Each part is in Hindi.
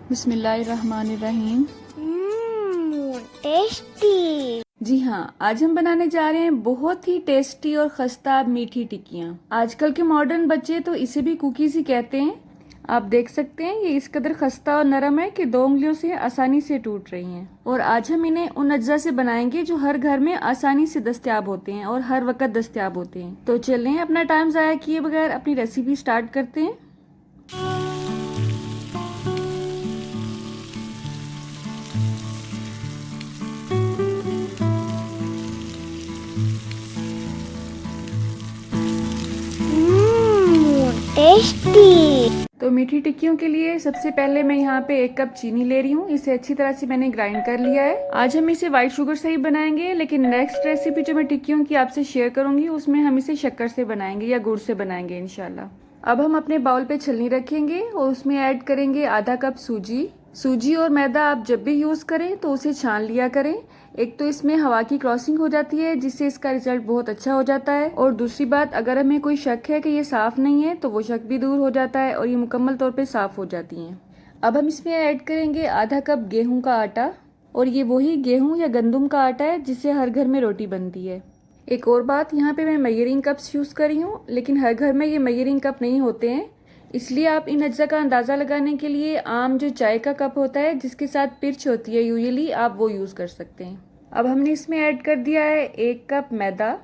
बिस्मिल्लाहिर्रहमानिर्रहीम। टेस्टी। जी हाँ, आज हम बनाने जा रहे हैं बहुत ही टेस्टी और खस्ता मीठी टिक्कियाँ। आजकल के मॉडर्न बच्चे तो इसे भी कुकीज़ ही कहते हैं। आप देख सकते हैं ये इस कदर खस्ता और नरम है कि 2 उंगलियों से आसानी से टूट रही हैं। और आज हम इन्हें उन अज्जा से बनाएंगे जो हर घर में आसानी से दस्तयाब होते हैं और हर वक्त दस्तयाब होते हैं। तो चलें अपना टाइम ज़ाया किए बगैर अपनी रेसिपी स्टार्ट करते हैं। टेस्टी। तो मीठी टिक्कियों के लिए सबसे पहले मैं यहाँ पे 1 कप चीनी ले रही हूँ। इसे अच्छी तरह से मैंने ग्राइंड कर लिया है। आज हम इसे व्हाइट शुगर से ही बनाएंगे, लेकिन नेक्स्ट रेसिपी जो मैं टिक्कियों की आपसे शेयर करूंगी उसमें हम इसे शक्कर से बनाएंगे या गुड़ से बनाएंगे इंशाल्लाह। अब हम अपने बाउल पे छलनी रखेंगे और उसमें ऐड करेंगे आधा कप सूजी और मैदा आप जब भी यूज़ करें तो उसे छान लिया करें। एक तो इसमें हवा की क्रॉसिंग हो जाती है जिससे इसका रिजल्ट बहुत अच्छा हो जाता है, और दूसरी बात अगर हमें कोई शक है कि ये साफ़ नहीं है तो वो शक भी दूर हो जाता है और ये मुकम्मल तौर पे साफ़ हो जाती हैं। अब हम इसमें ऐड करेंगे आधा कप गेहूं का आटा, और ये वही गेहूं या गंदम का आटा है जिससे हर घर में रोटी बनती है। एक और बात, यहाँ पे मैं मेजरिंग कप्स यूज़ कर रही हूँ, लेकिन हर घर में ये मेजरिंग कप नहीं होते हैं, इसलिए आप इन अज्जा का अंदाज़ा लगाने के लिए आम जो चाय का कप होता है जिसके साथ पिर्च होती है यूजुअली, आप वो यूज़ कर सकते हैं। अब हमने इसमें ऐड कर दिया है 1 कप मैदा।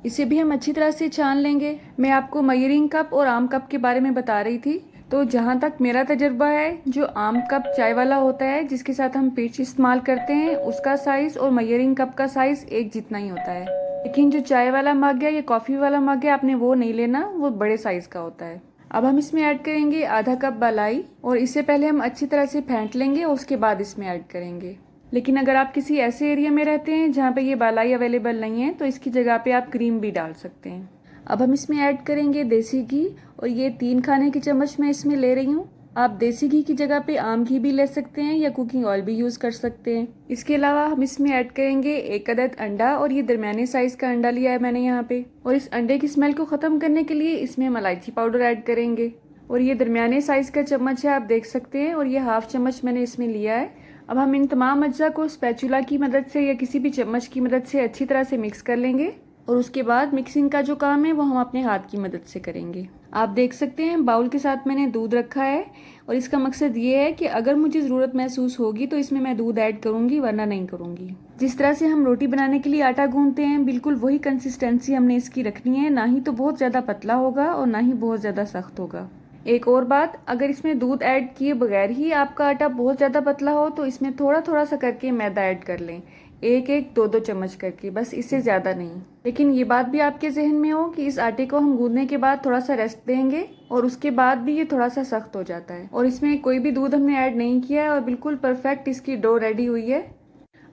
इसे भी हम अच्छी तरह से छान लेंगे। मैं आपको मेजरिंग कप और आम कप के बारे में बता रही थी, तो जहाँ तक मेरा तजर्बा है, जो आम कप चाय वाला होता है जिसके साथ हम पिर्च इस्तेमाल करते हैं उसका साइज़ और मेजरिंग कप का साइज़ एक जितना ही होता है। लेकिन जो चाय वाला मग है या कॉफ़ी वाला मग है, आपने वो नहीं लेना, वो बड़े साइज़ का होता है। अब हम इसमें ऐड करेंगे आधा कप मलाई, और इसे पहले हम अच्छी तरह से फेंट लेंगे और उसके बाद इसमें ऐड करेंगे। लेकिन अगर आप किसी ऐसे एरिया में रहते हैं जहाँ पे ये मलाई अवेलेबल नहीं है तो इसकी जगह पे आप क्रीम भी डाल सकते हैं। अब हम इसमें ऐड करेंगे देसी घी, और ये 3 खाने के चम्मच मैं इसमें ले रही हूँ। आप देसी घी की जगह पे आम घी भी ले सकते हैं या कुकिंग ऑयल भी यूज़ कर सकते हैं। इसके अलावा हम इसमें ऐड करेंगे 1 अदद अंडा, और ये दरमियाने साइज़ का अंडा लिया है मैंने यहाँ पे। और इस अंडे की स्मेल को ख़त्म करने के लिए इसमें हम इलायची पाउडर ऐड करेंगे, और ये दरमियाने साइज़ का चम्मच है, आप देख सकते हैं, और ये हाफ चम्मच मैंने इसमें लिया है। अब हम इन तमाम अज्जा को स्पैचुला की मदद से या किसी भी चम्मच की मदद से अच्छी तरह से मिक्स कर लेंगे, और उसके बाद मिक्सिंग का जो काम है वो हम अपने हाथ की मदद से करेंगे। आप देख सकते हैं बाउल के साथ मैंने दूध रखा है, और इसका मकसद ये है कि अगर मुझे ज़रूरत महसूस होगी तो इसमें मैं दूध ऐड करूंगी, वरना नहीं करूंगी। जिस तरह से हम रोटी बनाने के लिए आटा गूंथते हैं, बिल्कुल वही कंसिस्टेंसी हमने इसकी रखनी है, ना ही तो बहुत ज़्यादा पतला होगा और ना ही बहुत ज़्यादा सख्त होगा। एक और बात, अगर इसमें दूध ऐड किए बगैर ही आपका आटा बहुत ज़्यादा पतला हो तो इसमें थोड़ा थोड़ा सा करके मैदा ऐड कर लें, 1-1, 2-2 चम्मच करके, बस इससे ज़्यादा नहीं। लेकिन ये बात भी आपके जहन में हो कि इस आटे को हम गूंदने के बाद थोड़ा सा रेस्ट देंगे और उसके बाद भी ये थोड़ा सा सख्त हो जाता है, और इसमें कोई भी दूध हमने ऐड नहीं किया है और बिल्कुल परफेक्ट इसकी डो रेडी हुई है।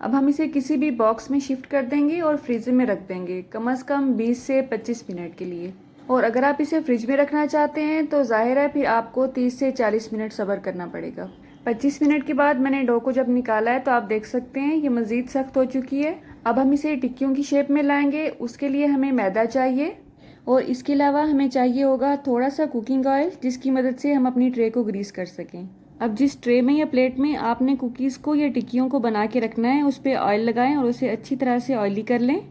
अब हम इसे किसी भी बॉक्स में शिफ्ट कर देंगे और फ्रीजर में रख देंगे कम से कम 20 से 25 मिनट के लिए। और अगर आप इसे फ्रिज में रखना चाहते हैं तो जाहिर है फिर आपको 30 से 40 मिनट सब्र करना पड़ेगा। 25 मिनट के बाद मैंने डो को जब निकाला है तो आप देख सकते हैं ये मज़ीद सख्त हो चुकी है। अब हम इसे टिक्कियों की शेप में लाएंगे, उसके लिए हमें मैदा चाहिए, और इसके अलावा हमें चाहिए होगा थोड़ा सा कुकिंग ऑयल जिसकी मदद से हम अपनी ट्रे को ग्रीस कर सकें। अब जिस ट्रे में या प्लेट में आपने कुकीज़ को या टिक्कियों को बना के रखना है उस पर ऑयल लगाएं और उसे अच्छी तरह से ऑयली कर लें।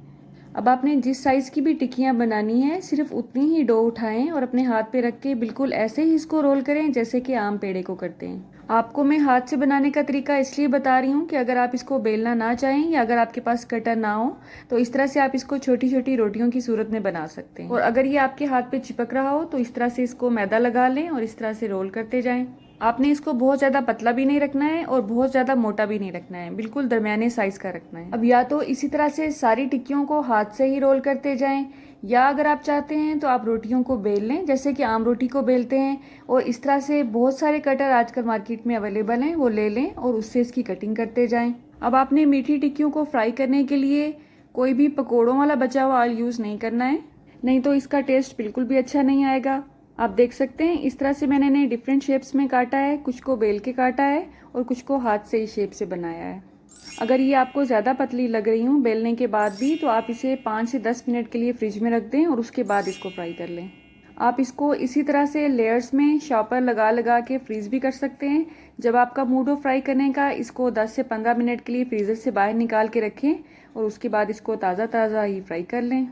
अब आपने जिस साइज़ की भी टिक्कियाँ बनानी है सिर्फ उतनी ही डो उठाएं और अपने हाथ पे रख के बिल्कुल ऐसे ही इसको रोल करें जैसे कि आम पेड़े को करते हैं। आपको मैं हाथ से बनाने का तरीका इसलिए बता रही हूँ कि अगर आप इसको बेलना ना चाहें या अगर आपके पास कटर ना हो तो इस तरह से आप इसको छोटी छोटी रोटियों की सूरत में बना सकते हैं। और अगर ये आपके हाथ पे चिपक रहा हो तो इस तरह से इसको मैदा लगा लें और इस तरह से रोल करते जाएं। आपने इसको बहुत ज़्यादा पतला भी नहीं रखना है और बहुत ज़्यादा मोटा भी नहीं रखना है, बिल्कुल दरमियाने साइज़ का रखना है। अब या तो इसी तरह से सारी टिक्कियों को हाथ से ही रोल करते जाएं, या अगर आप चाहते हैं तो आप रोटियों को बेल लें जैसे कि आम रोटी को बेलते हैं, और इस तरह से बहुत सारे कटर आजकल मार्केट में अवेलेबल हैं, वो ले लें और उससे इसकी कटिंग करते जाएं। अब आपने मीठी टिक्कियों को फ्राई करने के लिए कोई भी पकौड़ों वाला बचा हुआ ऑयल यूज़ नहीं करना है, नहीं तो इसका टेस्ट बिल्कुल भी अच्छा नहीं आएगा। आप देख सकते हैं इस तरह से मैंने इन्हें डिफरेंट शेप्स में काटा है, कुछ को बेल के काटा है और कुछ को हाथ से इस शेप से बनाया है। अगर ये आपको ज़्यादा पतली लग रही हूँ बेलने के बाद भी तो आप इसे 5 से 10 मिनट के लिए फ्रिज में रख दें और उसके बाद इसको फ्राई कर लें। आप इसको इसी तरह से लेयर्स में शॉपर लगा लगा के फ्रीज़ भी कर सकते हैं। जब आपका मूड हो फ्राई करने का, इसको 10 से 15 मिनट के लिए फ्रीज़र से बाहर निकाल के रखें और उसके बाद इसको ताज़ा ताज़ा ही फ्राई कर लें।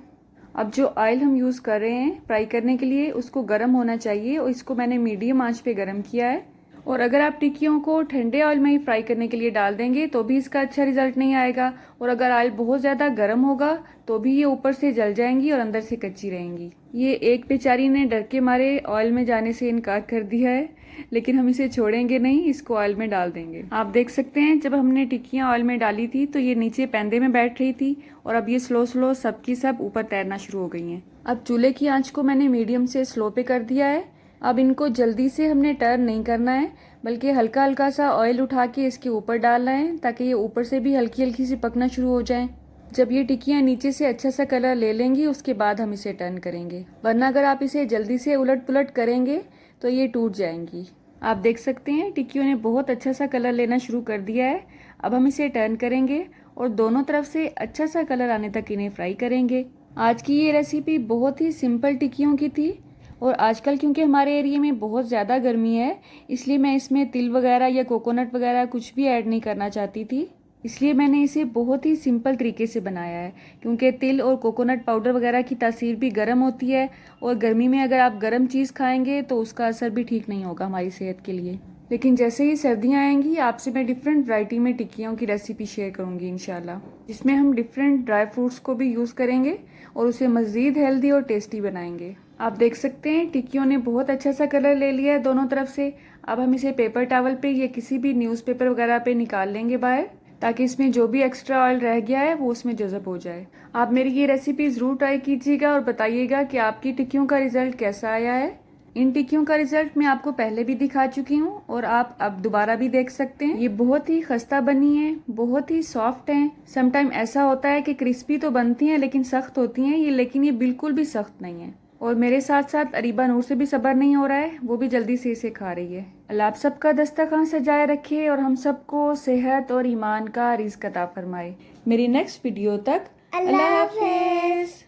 अब जो ऑयल हम यूज़ कर रहे हैं फ्राई करने के लिए, उसको गर्म होना चाहिए और इसको मैंने मीडियम आंच पे गर्म किया है। और अगर आप टिक्कियों को ठंडे ऑयल में ही फ्राई करने के लिए डाल देंगे तो भी इसका अच्छा रिजल्ट नहीं आएगा, और अगर ऑयल बहुत ज़्यादा गर्म होगा तो भी ये ऊपर से जल जाएंगी और अंदर से कच्ची रहेंगी। ये एक बेचारी ने डर के मारे ऑयल में जाने से इनकार कर दिया है, लेकिन हम इसे छोड़ेंगे नहीं, इसको ऑयल में डाल देंगे। आप देख सकते हैं जब हमने टिक्कियाँ ऑयल में डाली थी तो ये नीचे पैंदे में बैठ रही थी और अब ये स्लो स्लो सबकी सब ऊपर तैरना शुरू हो गई हैं। अब चूल्हे की आंच को मैंने मीडियम से स्लो पे कर दिया है। अब इनको जल्दी से हमने टर्न नहीं करना है, बल्कि हल्का हल्का सा ऑयल उठा के इसके ऊपर डालना है ताकि ये ऊपर से भी हल्की हल्की सी पकना शुरू हो जाएं। जब ये टिक्कियाँ नीचे से अच्छा सा कलर ले लेंगी उसके बाद हम इसे टर्न करेंगे, वरना अगर आप इसे जल्दी से उलट पुलट करेंगे तो ये टूट जाएंगी। आप देख सकते हैं टिक्कियों ने बहुत अच्छा सा कलर लेना शुरू कर दिया है। अब हम इसे टर्न करेंगे और दोनों तरफ से अच्छा सा कलर आने तक इन्हें फ्राई करेंगे। आज की ये रेसिपी बहुत ही सिंपल टिक्कियों की थी, और आजकल क्योंकि हमारे एरिया में बहुत ज़्यादा गर्मी है, इसलिए मैं इसमें तिल वगैरह या कोकोनट वगैरह कुछ भी ऐड नहीं करना चाहती थी। इसलिए मैंने इसे बहुत ही सिंपल तरीके से बनाया है, क्योंकि तिल और कोकोनट पाउडर वगैरह की तासीर भी गर्म होती है, और गर्मी में अगर आप गर्म चीज़ खाएंगे तो उसका असर भी ठीक नहीं होगा हमारी सेहत के लिए। लेकिन जैसे ही सर्दियाँ आएंगी आपसे मैं डिफरेंट वैरायटी में टिक्कियों की रेसिपी शेयर करूँगी इंशाल्लाह, जिसमें हम डिफरेंट ड्राई फ्रूट्स को भी यूज़ करेंगे और उसे मज़ीद हेल्दी और टेस्टी बनाएंगे। आप देख सकते हैं टिक्कियों ने बहुत अच्छा सा कलर ले लिया है दोनों तरफ से। अब हम इसे पेपर टॉवल पे या किसी भी न्यूज़पेपर वगैरह पे निकाल लेंगे बाहर, ताकि इसमें जो भी एक्स्ट्रा ऑयल रह गया है वो उसमें जज़ब हो जाए। आप मेरी ये रेसिपी ज़रूर ट्राई कीजिएगा और बताइएगा कि आपकी टिक्कियों का रिज़ल्ट कैसा आया है। इन टिक्कियों का रिजल्ट मैं आपको पहले भी दिखा चुकी हूँ और आप अब दोबारा भी देख सकते हैं। ये बहुत ही खस्ता बनी है, बहुत ही सॉफ्ट हैं। समटाइम ऐसा होता है कि क्रिस्पी तो बनती हैं लेकिन सख्त होती हैं ये, लेकिन ये बिल्कुल भी सख्त नहीं है। और मेरे साथ साथ अरीबा नूर से भी सब्र नहीं हो रहा है, वो भी जल्दी से इसे खा रही है। अल्लाह आप सबका दस्तरखान सजाए रखे और हम सबको सेहत और ईमान का रिज़्क अता फरमाए। मेरी नेक्स्ट वीडियो तक अल्लाह हाफिज़।